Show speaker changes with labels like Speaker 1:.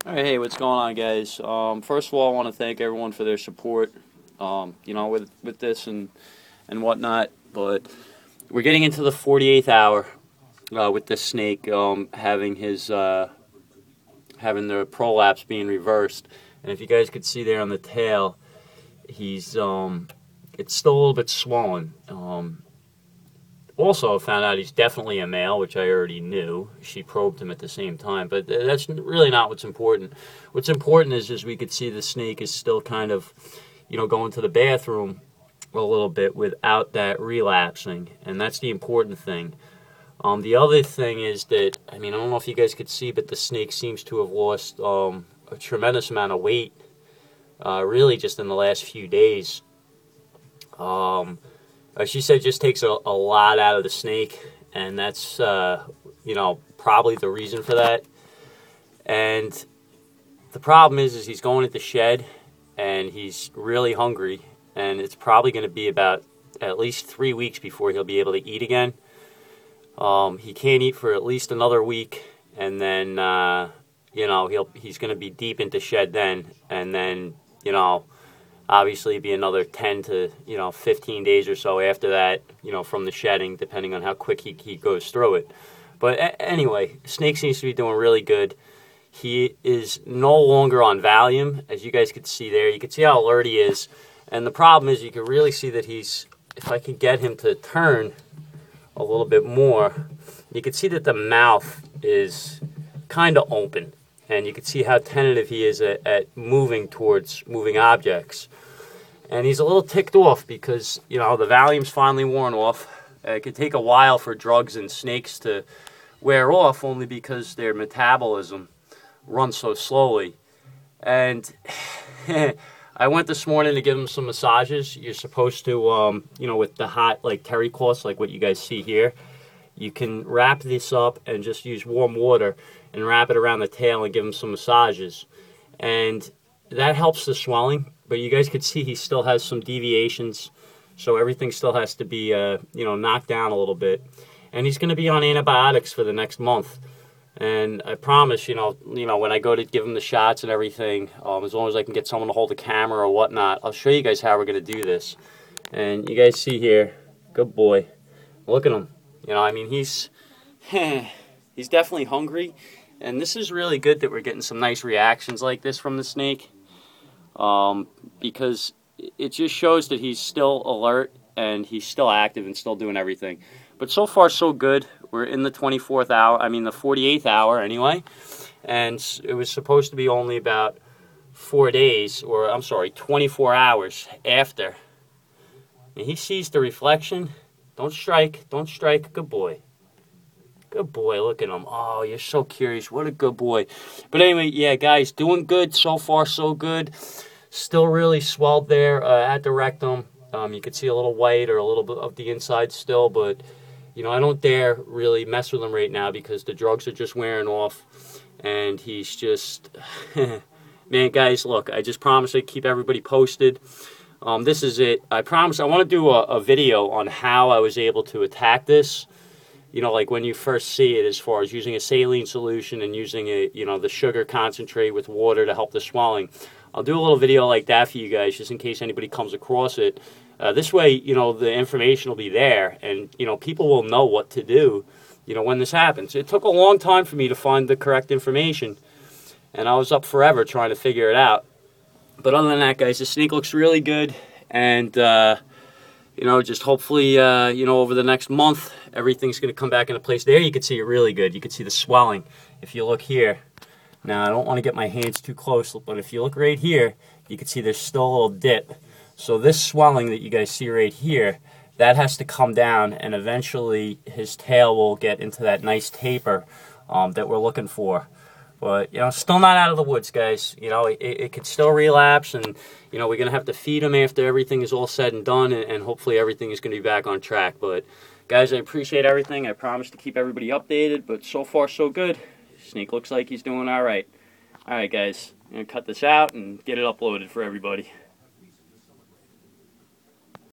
Speaker 1: Alright, hey, what's going on, guys? First of all, I want to thank everyone for their support, with this and whatnot. But we're getting into the 48th hour with this snake having the prolapse being reversed. And if you guys could see there on the tail, he's it's still a little bit swollen. Also, I found out he's definitely a male, which I already knew. She probed him at the same time, but that's really not what's important. What's important is we could see the snake is still kind of, going to the bathroom a little bit without that relapsing, and that's the important thing. The other thing is that, I don't know if you guys could see, but the snake seems to have lost a tremendous amount of weight, really just in the last few days. She said it just takes a lot out of the snake, and that's, probably the reason for that. And the problem is he's going at the shed, and he's really hungry, and it's probably going to be about at least 3 weeks before he'll be able to eat again. He can't eat for at least another week, and then, he's going to be deep into shed then, and then, obviously it'd be another 10 to 15 days or so after that, from the shedding, depending on how quick he goes through it. But anyway, snake seems to be doing really good. He is no longer on Valium, as you guys could see there. You can see how alert he is. And the problem is you can really see that if I can get him to turn a little bit more, you can see that the mouth is kind of open. And you can see how tentative he is at moving towards moving objects. And he's a little ticked off because, the Valium's finally worn off. It could take a while for drugs and snakes to wear off, only because their metabolism runs so slowly. And I went this morning to give him some massages. You're supposed to, with the hot, terry cloths, like what you guys see here, you can wrap this up and just use warm water and wrap it around the tail and give him some massages. And that helps the swelling, but you guys could see he still has some deviations, so everything still has to be, knocked down a little bit. And he's going to be on antibiotics for the next month. And I promise, when I go to give him the shots and everything, as long as I can get someone to hold the camera or whatnot, I'll show you guys how we're going to do this. And you guys see here, good boy. Look at him. He's definitely hungry. And this is really good that we're getting some nice reactions like this from the snake, because it just shows that he's still alert and he's still active and still doing everything. But so far, so good. We're in the 24th hour, the 48th hour anyway, and it was supposed to be only about 4 days, or 24 hours after. And he sees the reflection. Don't strike, good boy. Good boy, look at him. Oh, you're so curious. What a good boy. But anyway, yeah, guys, doing good. So far, so good. Still really swelled there at the rectum. You can see a little white or a little bit of the inside still, but, I don't dare really mess with him right now because the drugs are just wearing off, and he's just... Man, guys, look, I just promised I'd keep everybody posted. This is it. I promise I want to do a video on how I was able to attack this. Like when you first see it, as far as using a saline solution and using the sugar concentrate with water to help the swelling. I'll do a little video like that for you guys, just in case anybody comes across it. This way, the information will be there, and, people will know what to do, when this happens. It took a long time for me to find the correct information, and I was up forever trying to figure it out. But other than that, guys, the snake looks really good, and, just hopefully, over the next month, everything's going to come back into place. There you can see it really good. You can see the swelling. If you look here, now I don't want to get my hands too close, but if you look right here, you can see there's still a little dip. So this swelling that you guys see right here, that has to come down, and eventually his tail will get into that nice taper that we're looking for. But, still not out of the woods, guys. It could still relapse, and, we're going to have to feed him after everything is all said and done, and hopefully everything is going to be back on track. But, guys, I appreciate everything. I promise to keep everybody updated, but so far, so good. Snake looks like he's doing all right. All right, guys. I'm going to cut this out and get it uploaded for everybody.